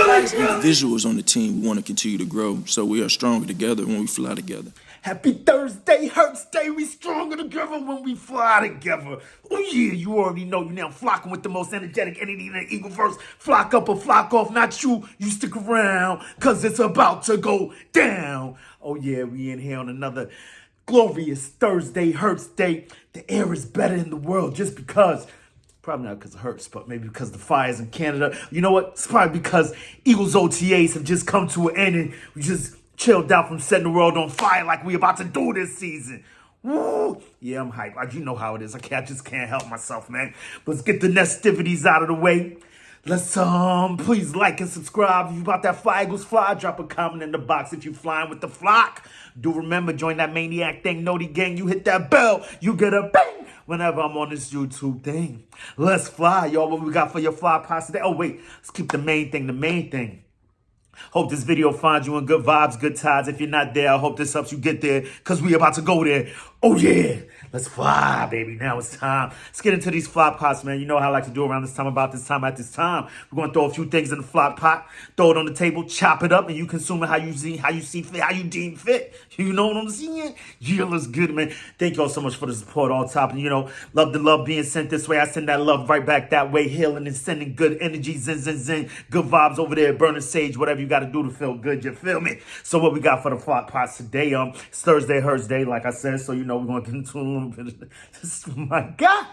Visuals on the team, we want to continue to grow, so we are stronger together when we fly together. Happy Thursday, Hurts Day. We stronger together when we fly together. Oh yeah, you already know you now flocking with the most energetic entity in the Eagleverse. Flock up or flock off, not you. You stick around, cause it's about to go down. Oh yeah, we in here on another glorious Thursday, Hurts Day. The air is better in the world just because. Probably not because it hurts, but maybe because the fires in Canada. You know what? It's probably because Eagles OTAs have just come to an end and we just chilled out from setting the world on fire like we about to do this season. Woo! Yeah, I'm hyped. Like, you know how it is. I just can't help myself, man. Let's get the nestivities out of the way. Let's please like and subscribe. If you about that fly, Eagles fly, drop a comment in the box if you flying with the flock. Do remember, join that maniac thing, Noti gang. You hit that bell, you get a bang whenever I'm on this YouTube thing. Let's fly, y'all. What we got for your fly pods today? Oh wait, let's keep the main thing. Hope this video finds you in good vibes, good tides. If you're not there, I hope this helps you get there, because we about to go there. Oh yeah, let's fly, baby. Now it's time. Let's get into these flop pots, man. You know how I like to do around this time, about this time, at this time. We're going to throw a few things in the flop pot, throw it on the table, chop it up, and you consume it how you see fit, how you deem fit. You know what I'm saying? Yeah, let's good, man. Thank y'all so much for the support all top. And, you know, love the love being sent this way. I send that love right back that way, healing and sending good energy, zen. Good vibes over there, burning sage, whatever you got to do to feel good, you feel me? So what we got for the flop pots today? It's Thursday, Hurts Day, like I said, so you know we're going to get into a little bit of this. Oh my God.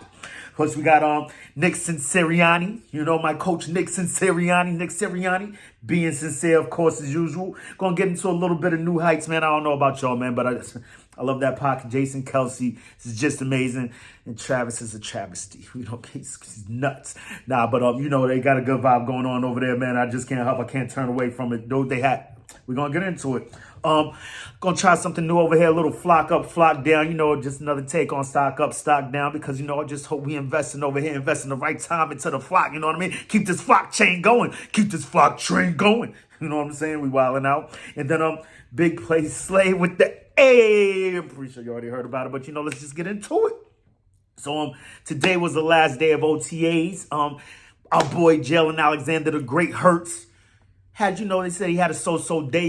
Plus we got Nixon Sirianni, you know, my coach Nick Sirianni, being sincere, of course, as usual. Gonna get into a little bit of new heights, man. I don't know about y'all, man, but I love that pocket. Jason Kelce is just amazing, and Travis is a travesty. You know, he's nuts. Nah, but you know, they got a good vibe going on over there, man. I just can't help. I can't turn away from it. Though we're gonna get into it. Gonna try something new over here, a little flock up, flock down, you know, just another take on stock up, stock down, because, you know, I just hope we investing over here, investing the right time into the flock, you know what I mean? Keep this flock chain going, keep this flock train going, you know what I'm saying? We wilding out. And then, big play slay with the A. I'm pretty sure you already heard about it, but, you know, let's just get into it. So, today was the last day of OTAs. Our boy Jalen Alexander, the great Hurts, had, you know, they said he had a so-so day.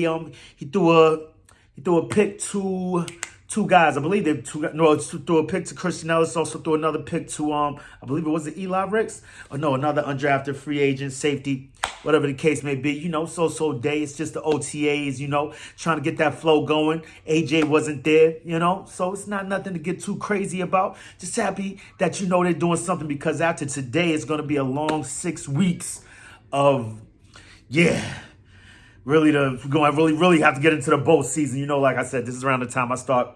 He threw a pick to two guys. I believe they threw a pick to Christian Ellis. Also threw another pick to I believe it was the Eli Ricks. Or no, another undrafted free agent, safety, whatever the case may be. You know, so-so day. It's just the OTAs. You know, trying to get that flow going. AJ wasn't there. You know, so it's not nothing to get too crazy about. Just happy that, you know, they're doing something, because after today it's going to be a long 6 weeks of. Yeah, we're going to really have to get into the bowl season. You know, like I said, this is around the time I start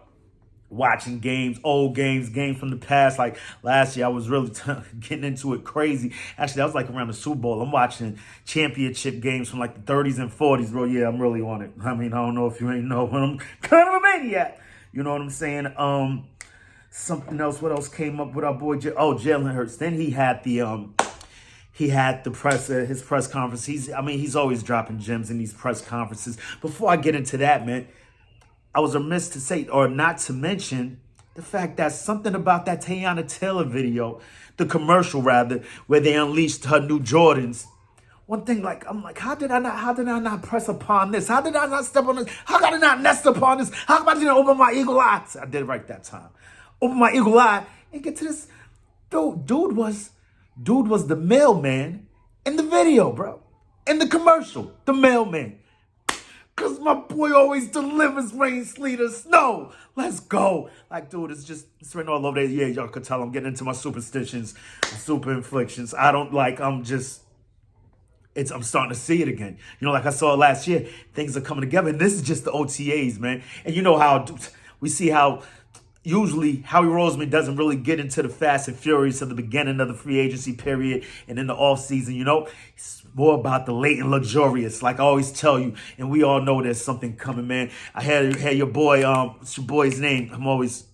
watching games, old games from the past. Like last year, I was really getting into it crazy. Actually, that was like around the Super Bowl. I'm watching championship games from like the 30s and 40s, bro. Yeah, I'm really on it. I mean, I don't know if you ain't know, but I'm kind of a maniac. You know what I'm saying? Something else. What else came up with our boy? Jalen Hurts. Then he had his press conference. He's always dropping gems in these press conferences. Before I get into that, man, I was remiss to say, or not to mention, the fact that something about that Tayana Taylor video, the commercial rather, where they unleashed her new Jordans. One thing, I'm like, how did I not press upon this? How did I not step on this? How did I not nest upon this? How about I didn't open my eagle eye? I did it right that time. Open my eagle eye and get to this. Dude was the mailman in the video, bro. In the commercial, the mailman. Because my boy always delivers rain, sleet, or snow. Let's go. Like, dude, it's written all over there. Yeah, y'all could tell I'm getting into my superstitions, super inflictions. I'm starting to see it again. You know, like I saw last year, things are coming together. And this is just the OTAs, man. And you know how we see how usually Howie Roseman doesn't really get into the fast and furious of the beginning of the free agency period and in the offseason, you know. It's more about the late and luxurious, like I always tell you. And we all know there's something coming, man. I had your boy, what's your boy's name? I'm always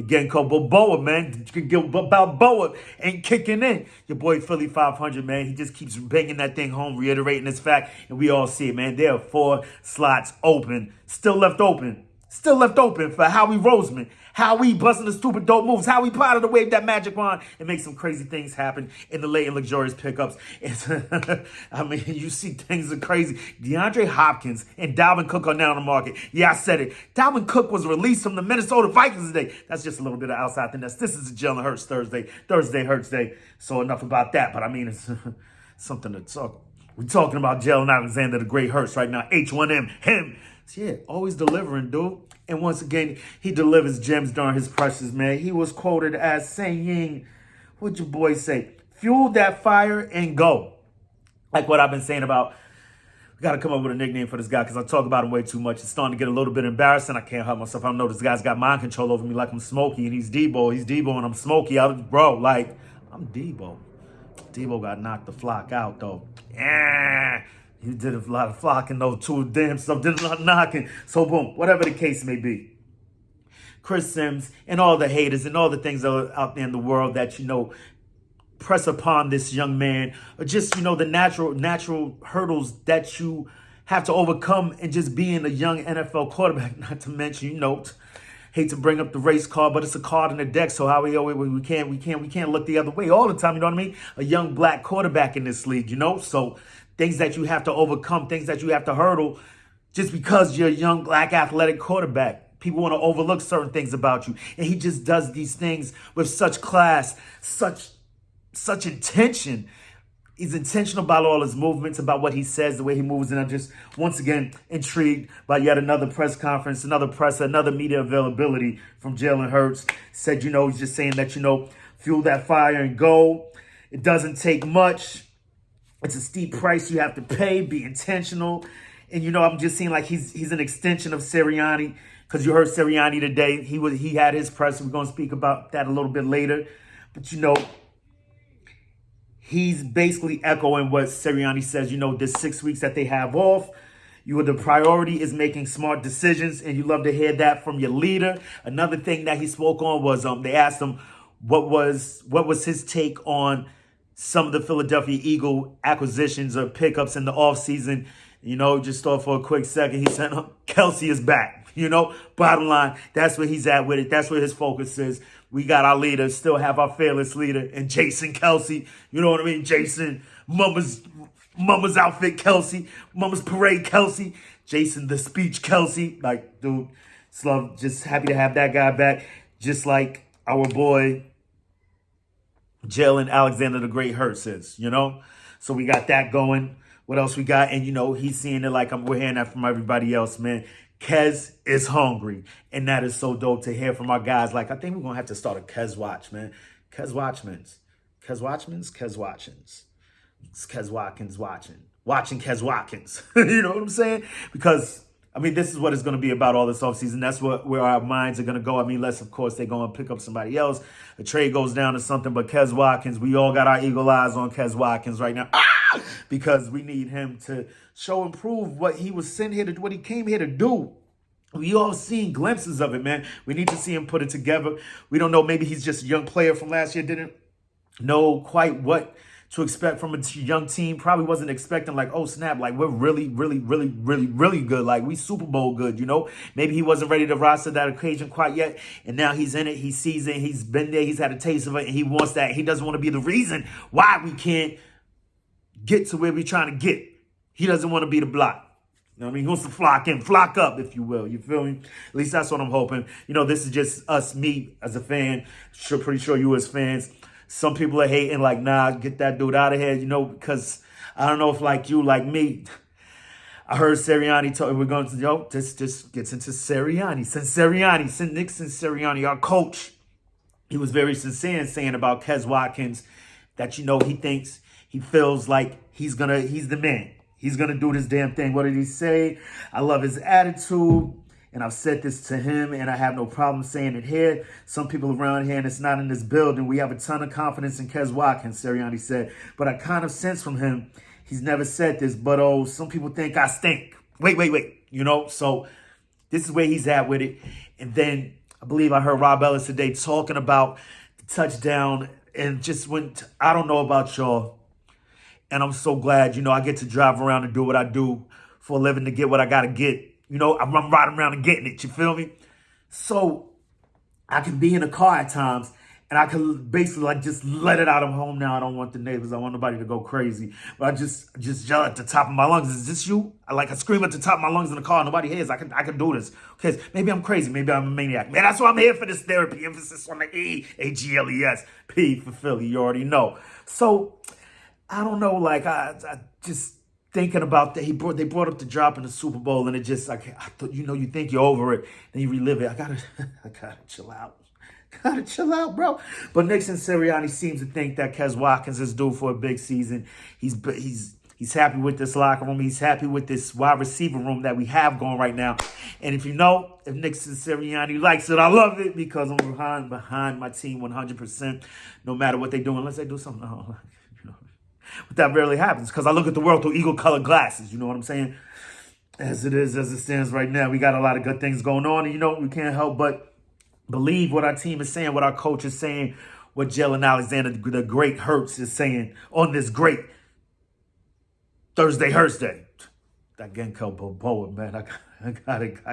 getting called Balboa, man. Balboa ain't kicking in. Your boy Philly 500, man. He just keeps banging that thing home, reiterating this fact. And we all see it, man. There are 4 slots open, still left open. Still left open for Howie Roseman. Howie busting the stupid dope moves. Howie Potter to wave that magic wand and make some crazy things happen in the late and luxurious pickups. I mean, you see things are crazy. DeAndre Hopkins and Dalvin Cook are now on the market. Yeah, I said it. Dalvin Cook was released from the Minnesota Vikings today. That's just a little bit of outside thing. This is a Jalen Hurts Thursday Hurts Day. So enough about that. But I mean, it's something to talk. We're talking about Jalen Alexander, the great Hurts right now. H1M, him. Yeah, always delivering, dude. And once again, he delivers gems during his pressures, man. He was quoted as saying, what'd your boy say? Fuel that fire and go. Like what I've been saying about, we got to come up with a nickname for this guy because I talk about him way too much. It's starting to get a little bit embarrassing. I can't help myself. I know this guy's got mind control over me like I'm Smokey and he's Debo. He's Debo and I'm Smokey. Bro, like, I'm Debo. Debo got knocked the flock out, though. Yeah. He did a lot of flocking, though, too. Damn stuff, did a lot of knocking. So, boom, whatever the case may be. Chris Sims and all the haters and all the things that are out there in the world that, press upon this young man. Or just, the natural hurdles that you have to overcome in just being a young NFL quarterback. Not to mention, hate to bring up the race card, but it's a card in the deck. So how we can't look the other way all the time. You know what I mean? A young black quarterback in this league. So things that you have to overcome, things that you have to hurdle, just because you're a young black athletic quarterback. People want to overlook certain things about you, and he just does these things with such class, such intention. He's intentional about all his movements, about what he says, the way he moves. And I'm just, once again, intrigued by yet another press conference, another presser, another media availability from Jalen Hurts. Said, he's just saying that, fuel that fire and go. It doesn't take much. It's a steep price you have to pay. Be intentional. And, I'm just seeing like he's an extension of Sirianni, because you heard Sirianni today. He had his press. We're going to speak about that a little bit later. But, he's basically echoing what Sirianni says, this 6 weeks that they have off. The priority is making smart decisions, and you love to hear that from your leader. Another thing that he spoke on was they asked him what was his take on some of the Philadelphia Eagle acquisitions or pickups in the offseason. Just thought for a quick second, he said, Kelce is back. Bottom line, that's where he's at with it. That's where his focus is. We got our leader, still have our fearless leader, and Jason Kelce. You know what I mean? Jason, Mama's outfit Kelce, Mama's parade Kelce, Jason the speech Kelce. Like, dude, love, just happy to have that guy back. Just like our boy Jalen Alexander the Great Hurts is, So we got that going. What else we got? And, he's seeing it like we're hearing that from everybody else, man. Quez is hungry, and that is so dope to hear from our guys. Like, I think we're going to have to start a Quez watch, man. Quez Watchmans. Quez Watchmans? Quez Watchins. It's Quez Watkins watching Quez Watkins. You know what I'm saying? Because, this is what it's going to be about all this offseason. That's where our minds are going to go. Unless, of course, they're going to pick up somebody else. A trade goes down to something, but Quez Watkins, we all got our eagle eyes on Quez Watkins right now. Because we need him to show and prove what he was sent here to do, what he came here to do. We all seen glimpses of it, man. We need to see him put it together. We don't know. Maybe he's just a young player from last year, didn't know quite what to expect from a young team. Probably wasn't expecting like, oh, snap, like we're really, really, really, really, really good. Like we Super Bowl good, Maybe he wasn't ready to rise to that occasion quite yet. And now he's in it. He sees it. He's been there. He's had a taste of it. And he wants that. He doesn't want to be the reason why we can't get to where we're trying to get. He doesn't want to be the block. He wants to flock up, if you will. You feel me? At least that's what I'm hoping. This is just us, me as a fan. Pretty sure you as fans. Some people are hating like, nah, get that dude out of here, because I don't know if like you, like me. I heard Sirianni talk. We're going to, this just gets into Sirianni. Since Nick Sirianni, our coach, he was very sincere in saying about Quez Watkins that, he feels like he's the man. He's going to do this damn thing. What did he say? I love his attitude. And I've said this to him, and I have no problem saying it here. Some people around here, and it's not in this building, we have a ton of confidence in Quez Watkins, Sirianni said. But I kind of sense from him, he's never said this, but some people think I stink. Wait. So this is where he's at with it. And then I believe I heard Rob Ellis today talking about the touchdown and just went, I don't know about y'all. And I'm so glad, I get to drive around and do what I do for a living to get what I got to get. I'm riding around and getting it, you feel me? So I can be in a car at times and I can basically like just let it out. I'm home now. I don't want the neighbors. I want nobody to go crazy. But I just yell at the top of my lungs. Is this you? I scream at the top of my lungs in the car. Nobody hears. I can do this. Okay, maybe I'm crazy. Maybe I'm a maniac. Man, that's why I'm here for this therapy. Emphasis on the E, A-G-L-E-S, P for Philly. You already know. So I don't know. I just thinking about that. They brought up the drop in the Super Bowl, and it just I thought, you think you're over it, then you relive it. I gotta chill out. Gotta chill out, bro. But Nick and Sirianni seems to think that Quez Watkins is due for a big season. He's happy with this locker room. He's happy with this wide receiver room that we have going right now. And if Nick and Sirianni likes it, I love it because I'm behind my team 100%, no matter what they do, unless they do something. But that rarely happens because I look at the world through eagle-colored glasses. You know what I'm saying? As it stands right now, we got a lot of good things going on. And, we can't help but believe what our team is saying, what our coach is saying, what Jalen Alexander, the great Hurts, is saying on this great Thursday. That Genko Boboa, man, I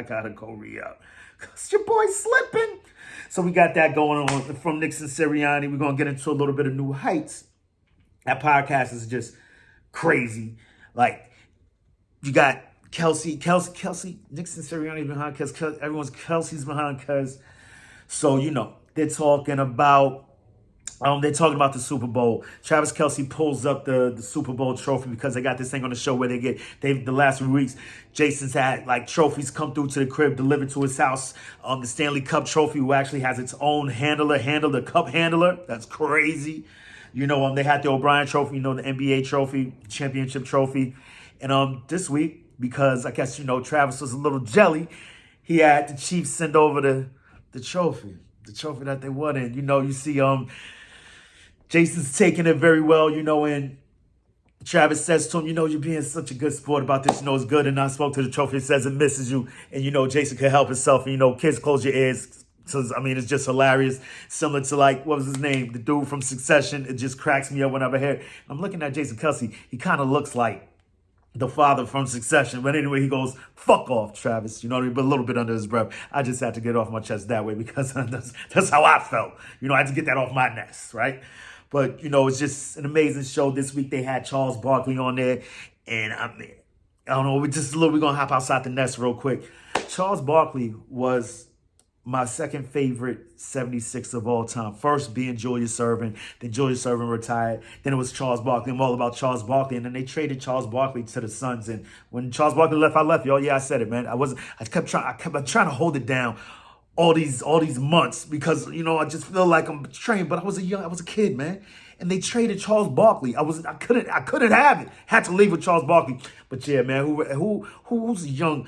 gotta go re-up. Cause your boy's slipping. So we got that going on from Nick and Sirianni. We're gonna get into a little bit of new heights. That podcast is just crazy. Like, you got Kelce, Nick and Sirianni's behind Kelce's behind Quez. So, they're talking about the Super Bowl. Travis Kelce pulls up the Super Bowl trophy because they got this thing on the show where the last few weeks, Jason's had trophies come through to the crib, delivered to his house. The Stanley Cup trophy, who actually has its own the cup handler. That's crazy. They had the O'Brien trophy, the NBA trophy, championship trophy. And this week, because I guess, Travis was a little jelly, he had the Chiefs send over the trophy that they won in. You see Jason's taking it very well, and Travis says to him, you're being such a good sport about this, it's good. And I spoke to the trophy, it says it misses you. And, Jason could help himself. And, kids, close your ears. So, it's just hilarious. Similar to, what was his name? The dude from Succession. It just cracks me up whenever I hear it. I'm looking at Jason Kelce. He kind of looks like the father from Succession. But anyway, he goes, fuck off, Travis. But a little bit under his breath. I just had to get it off my chest that way because that's how I felt. I had to get that off my nest, right? But, it's just an amazing show. This week they had Charles Barkley on there. And I don't know, we're going to hop outside the nest real quick. Charles Barkley was my second favorite 76 of all time. First being Julius Erving. Then Julius Erving retired. Then it was Charles Barkley. I'm all about Charles Barkley. And then they traded Charles Barkley to the Suns. And when Charles Barkley left, I left. Yo, yeah, I said it, man. I kept trying to hold it down all these months because, I just feel like I'm betraying. But I was a kid, man. And they traded Charles Barkley. I couldn't have it. Had to leave with Charles Barkley. But yeah, man, who's an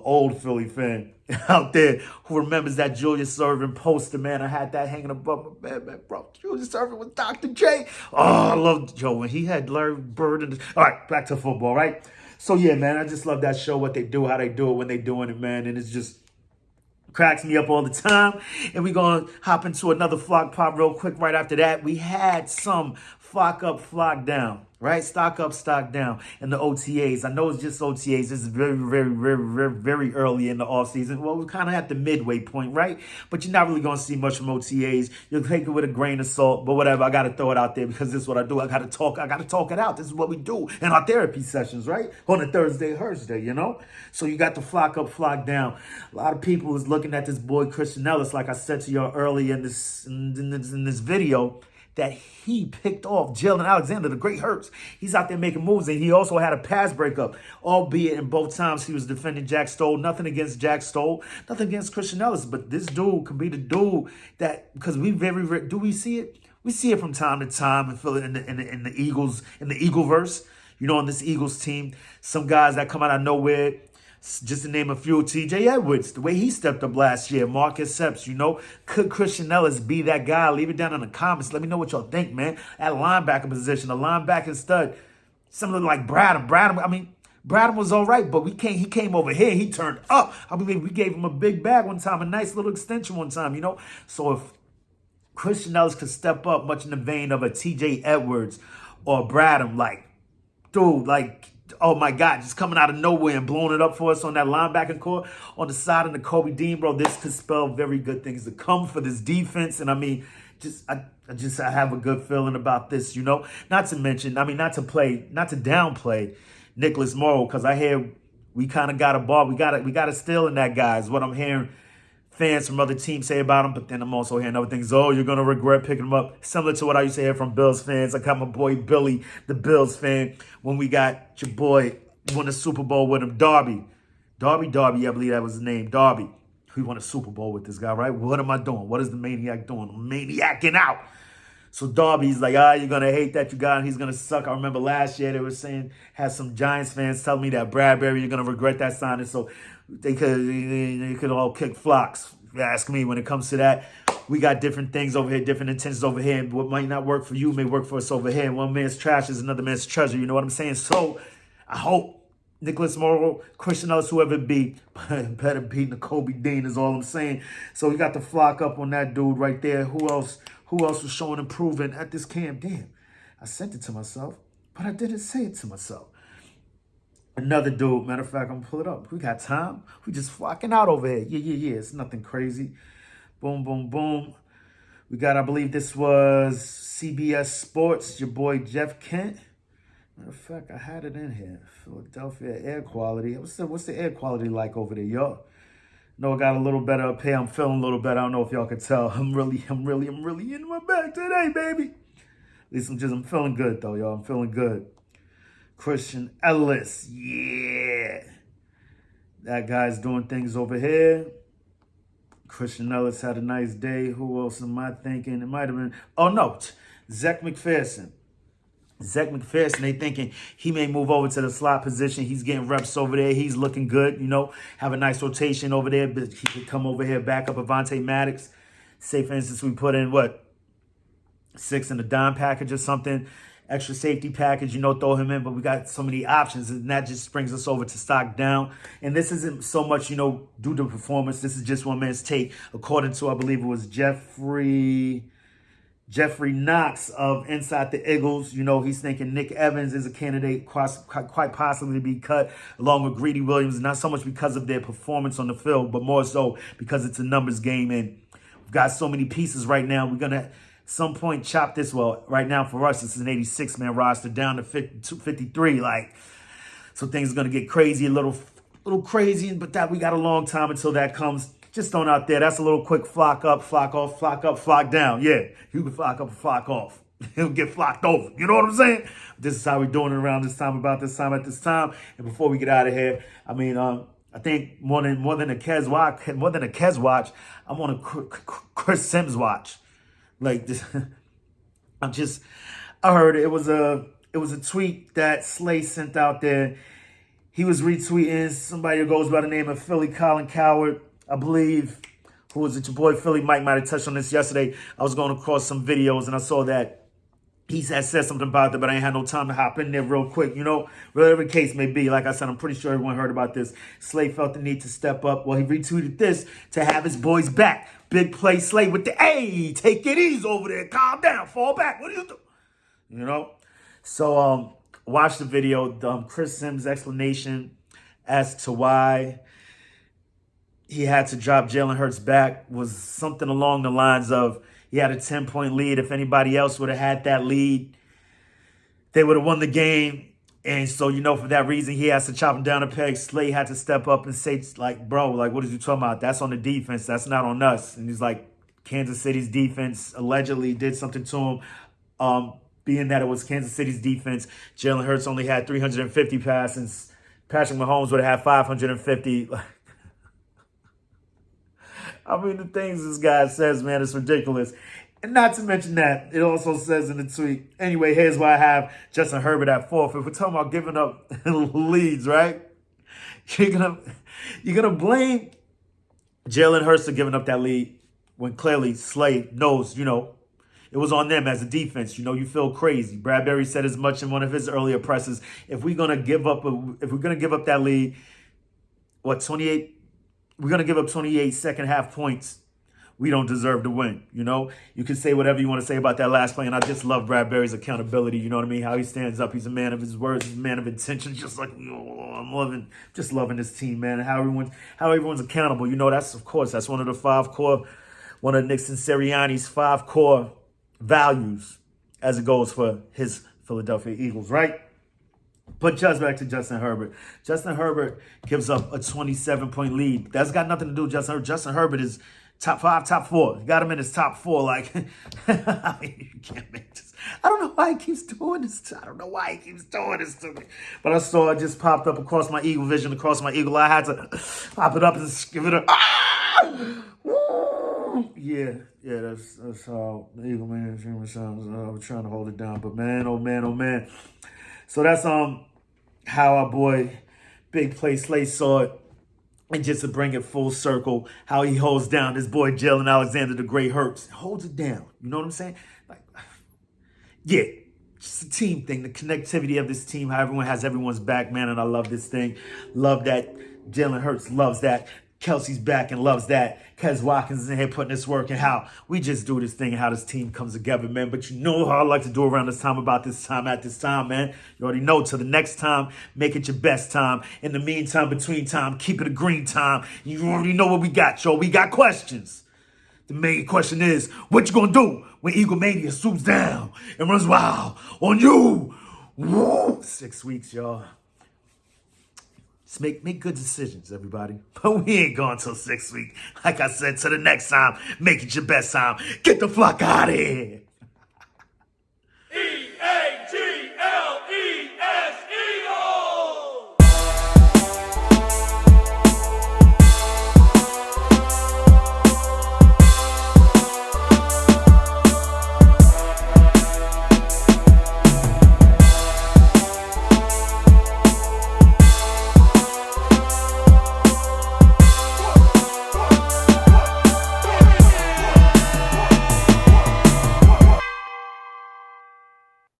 old Philly fan out there who remembers that Julius Erving poster, man? I had that hanging above my bed, man, bro. Julius Erving with Dr. J. Oh, I loved Joe when he had Larry Bird. All right, back to football, right? So yeah, man, I just love that show, what they do, how they do it, when they doing it, man, and it's just cracks me up all the time. And we're going to hop into another Flock Pop real quick right after that. We had some Flock Up, Flock Down, right? Stock up, stock down. And the OTAs. I know it's just OTAs. This is very, very, very, very, very early in the offseason. Well, we're kind of at the midway point, right? But you're not really going to see much from OTAs. You'll take it with a grain of salt. But whatever, I got to throw it out there because this is what I do. I got to talk it out. This is what we do in our therapy sessions, right? On a Thursday. So you got the Flock Up, Flock Down. A lot of people is looking at this boy Christian Ellis, like I said to y'all earlier in this video, that he picked off Jalen Alexander, the great Hurts. He's out there making moves, and he also had a pass breakup, albeit in both times he was defending Jack Stoll. Nothing against Jack Stoll, nothing against Christian Ellis, but this dude could be the dude that, because do we see it? We see it from time to time and feel it in the Eagles, in the Eagleverse, on this Eagles team. Some guys that come out of nowhere. Just to name a few, T.J. Edwards, the way he stepped up last year, Marcus Epps, could Christian Ellis be that guy? Leave it down in the comments. Let me know what y'all think, man. At linebacker position, a linebacker stud, something like Bradham. Bradham was all right, but he came over here. He turned up. We gave him a big bag one time, a nice little extension one time, So if Christian Ellis could step up much in the vein of a T.J. Edwards or Bradham, dude, oh my God, just coming out of nowhere and blowing it up for us on that linebacking core on the side of the Kobe Dean, bro. This could spell very good things to come for this defense. And I mean, I have a good feeling about this, you know. Not to mention, I mean, not to downplay Nicholas Morrow, because I hear we kind of got a ball. We got a steal in that guy, is what I'm hearing fans from other teams say about him. But then I'm also hearing other things. Oh, you're going to regret picking him up. Similar to what I used to hear from Bills fans. I got my boy Billy, the Bills fan, when we got your boy won the Super Bowl with him, Darby, I believe that was his name, Darby. We won a Super Bowl with this guy, right? What am I doing? What is the maniac doing? I'm maniacing out. So Darby's like, you're going to hate that you got him. He's going to suck. I remember last year they were saying, had some Giants fans tell me that Bradbury, you're going to regret that signing. So they could all kick flocks. Ask me when it comes to that. We got different things over here, different intentions over here. What might not work for you may work for us over here. One man's trash is another man's treasure. You know what I'm saying? So I hope Nicholas Morrow, Christian Ellis, whoever it be, better beat Kobe Dean is all I'm saying. So we got the flock up on that dude right there. Who else was showing improvement at this camp? Damn, I sent it to myself, but I didn't say it to myself. Another dude, matter of fact, I'm gonna pull it up. We got time. We just flocking out over here. Yeah. It's nothing crazy. Boom. We got, I believe this was CBS Sports, your boy Jeff Kent. Matter of fact, I had it in here. Philadelphia air quality. What's the air quality like over there, y'all? No, it got a little better up here. I'm feeling a little better. I don't know if y'all can tell. I'm really in my bag today, baby. At least I'm feeling good though, y'all. I'm feeling good. Christian Ellis, yeah. That guy's doing things over here. Christian Ellis had a nice day. Who else am I thinking? It might have been, Zach McPherson. They thinking he may move over to the slot position. He's getting reps over there. He's looking good, you know. Have a nice rotation over there. But he could come over here, back up Avonte Maddox. Say, for instance, we put in, 6 in the dime package or something. Extra safety package, throw him in. But we got so many options, and that just brings us over to stock down. And this isn't so much, due to performance. This is just one man's take. According to, I believe it was Jeffrey Knox of Inside the Eagles. He's thinking Nick Evans is a candidate quite possibly to be cut along with Greedy Williams, not so much because of their performance on the field, but more so because it's a numbers game. And we've got so many pieces right now. We're going to some point chop this. Well, right now for us, this is an 86-man roster down to 53. So things are going to get crazy, a little crazy, but that we got a long time until that comes. Just throwing out there. That's a little quick flock up, flock off, flock up, flock down. Yeah, you can flock up and flock off. He'll get flocked over. You know what I'm saying? This is how we're doing it around this time, about this time, at this time. And before we get out of here, I think more than a Quez watch, I'm on a Chris Sims watch. Like this, I heard it was a tweet that Slay sent out there. He was retweeting somebody who goes by the name of Philly Colin Coward. I believe, who was it? Your boy Philly Mike might have touched on this yesterday. I was going across some videos and I saw that he had said something about it, but I ain't had no time to hop in there real quick. Whatever the case may be, like I said, I'm pretty sure everyone heard about this. Slay felt the need to step up. Well, he retweeted this to have his boys back. Big play Slay with the, hey, take it easy over there. Calm down, fall back. What do you do? So watch the video. Chris Sims' explanation as to why he had to drop Jalen Hurts back was something along the lines of he had a 10-point lead. If anybody else would have had that lead, they would have won the game. And so, for that reason, he has to chop him down a peg. Slay had to step up and say, bro, what are you talking about? That's on the defense. That's not on us. And he's like, Kansas City's defense allegedly did something to him. Being that it was Kansas City's defense, Jalen Hurts only had 350 passes. Patrick Mahomes would have had 550. The things this guy says, man, it's ridiculous. And not to mention that, it also says in the tweet, anyway, here's why I have Justin Herbert at 4th. If we're talking about giving up leads, right? You're gonna blame Jalen Hurts for giving up that lead when clearly Slay knows, it was on them as a defense. You feel crazy. Bradbury said as much in one of his earlier presses. If we're gonna give up that lead, 28? We're going to give up 28 second half points we don't deserve to win. You know, you can say whatever you want to say about that last play, and I just love Bradbury's accountability. You know what I mean? How he stands up. He's a man of his words. He's a man of intention. Just like, I'm loving this team, man. And how everyone's accountable. You know, that's one of the 5 core, one of Nick and Sirianni's 5 core values as it goes for his Philadelphia Eagles, right? But just back to Justin Herbert. Justin Herbert gives up a 27-point lead. That's got nothing to do with Justin Herbert. Justin Herbert is top 5, top 4. You got him in his top 4. Like, I mean, you can't make this. I don't know why he keeps doing this. To me. But I saw it just popped up across my eagle vision, across my eagle eye. I had to pop it up and just give it a... Yeah, that's how the Eagle Man sounds. We're trying to hold it down. But man, oh man. So that's how our boy Big Play Slay saw it. And just to bring it full circle, how he holds down this boy Jalen Alexander, the great Hurts. Holds it down. You know what I'm saying? Like, yeah, just a team thing. The connectivity of this team, how everyone has everyone's back, man. And I love this thing. Love that Jalen Hurts loves that. Kelce's back and loves that. Quez Watkins is in here putting this work, and how we just do this thing and how this team comes together, man. But you know how I like to do around this time, about this time, at this time, man. You already know. Till the next time, make it your best time. In the meantime, between time, keep it a green time. You already know what we got, y'all. We got questions. The main question is, what you gonna do when Eagle Mania swoops down and runs wild on you? Woo! 6 weeks, y'all. Just make good decisions, everybody. But we ain't going till 6 weeks. Like I said, till the next time, make it your best time. Get the flock out of here.